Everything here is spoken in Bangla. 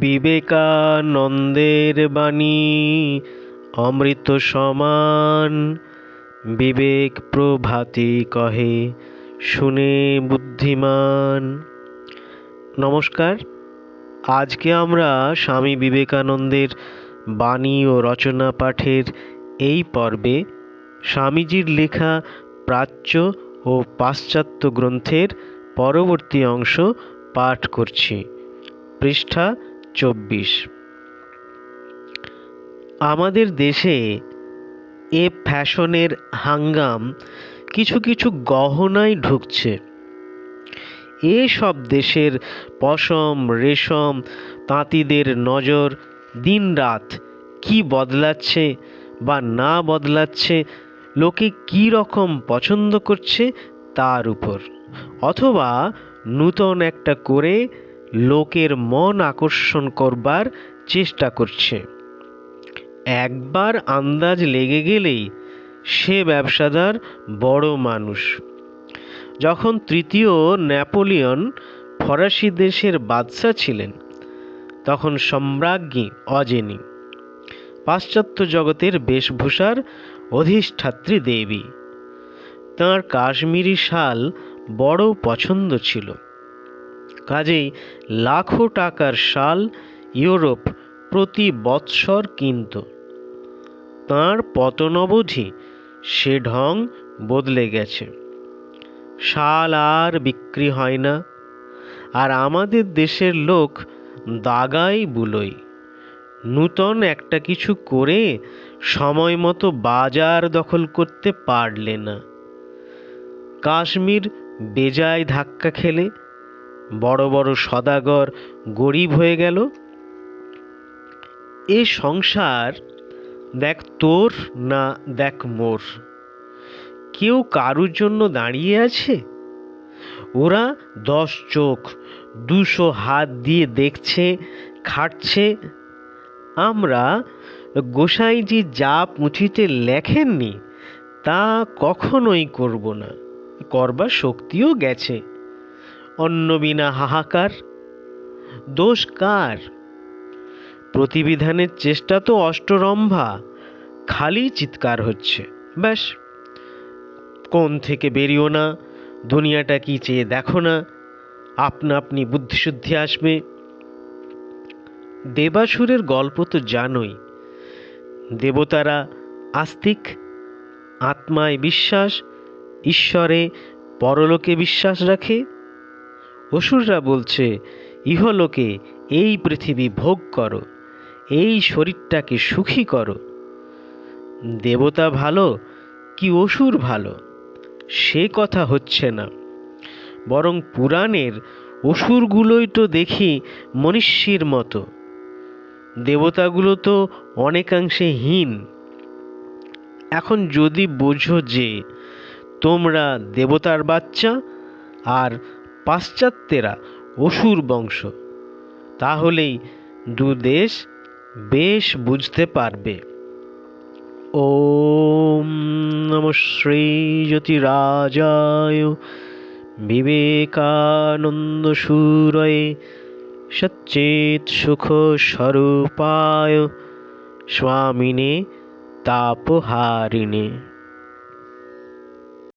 বিবেকানন্দের বাণী অমৃত সমান, বিবেক প্রভাতি কহে শুনে বুদ্ধিমান। নমস্কার। আজকে আমরা স্বামী বিবেকানন্দের বাণী ও রচনা পাঠের এই পর্বে স্বামীজির লেখা প্রাচ্য ও পাশ্চাত্য গ্রন্থের পরবর্তী অংশ পাঠ করছি। পৃষ্ঠা 24। আমাদের দেশে এ ফ্যাশনের হাঙ্গাম কিছু কিছু গহনায় ঢুকছে। এসব দেশের পশম রেশম তাঁতিদের নজর দিন রাত কি বদলাচ্ছে বা না বদলাচ্ছে, লোকে কি রকম পছন্দ করছে তার উপর, অথবা নূতন একটা করে লোকের মন আকর্ষণ করবার চেষ্টা করছে। একবার আন্দাজ লেগে গেলেই সে ব্যবসাদার বড় মানুষ। যখন তৃতীয় নেপোলিয়ন ফরাসি দেশের বাদশা ছিলেন, তখন সম্রাজ্ঞী অজেনি পাশ্চাত্য জগতের বেশভূষার অধিষ্ঠাত্রী দেবী। তাঁর কাশ্মীরি শাল বড় পছন্দ ছিল, কাজেই লাখো টাকার শাল ইউরোপ প্রতি বৎসর কিনত। তাঁর পতনবধি সে ঢং বদলে গেছে, শাল আর বিক্রি হয় না। আর আমাদের দেশের লোক দাগাই বুলোই, নূতন একটা কিছু করে সময় মতো বাজার দখল করতে পারলে না। কাশ্মীর বেজায় ধাক্কা খেলে বড় বড় সদাগর গরিব হয়ে গেল। এ সংসার দেখ তোর না দেখ মোর, কেউ কারুর জন্য দাঁড়িয়ে আছে? ওরা 10 চোখ 200 হাত দিয়ে দেখছে, খাটছে। আমরা গোসাইজি যা পুঁথিতে লেখেননি তা কখনোই করব না, করবার শক্তিও গেছে। অন্ন বিনা হাহাকার, দোষ কার? প্রতিবিধানের চেষ্টা তো অষ্টরম্ভা, খালি চিৎকার হচ্ছে। ব্যাস, কোণ থেকে বেরিও না, দুনিয়াটা কি চেয়ে দেখো না, আপনা আপনি বুদ্ধিশুদ্ধি আসবে। দেবাসুরের গল্প তো জানোই। দেবতারা আস্তিক, আত্মায় বিশ্বাস, ঈশ্বরে পরলোকে বিশ্বাস রাখে। অসুররা বলছে ইহলোকে এই পৃথিবী ভোগ করো, এই শরীরটাকে সুখী করো। দেবতা ভালো কি অসুর ভালো সে কথা হচ্ছে না, বরং পুরাণের অসুরগুলোই তো দেখি মনীষীর মতো, দেবতাগুলো তো অনেকাংশে হীন। এখন যদি বোঝো যে তোমরা দেবতার বাচ্চা আর পাশ্চাত্যেরা অসুর বংশ, তাহলেই দুদেশ বেশ বুঝতে পারবে। ওম নমঃ শ্রী জ্যোতিরাজায় বিবেকানন্দ সুরয়ে সচ্চিৎ সুখ স্বরূপায় স্বামিনে তাপহারিণে।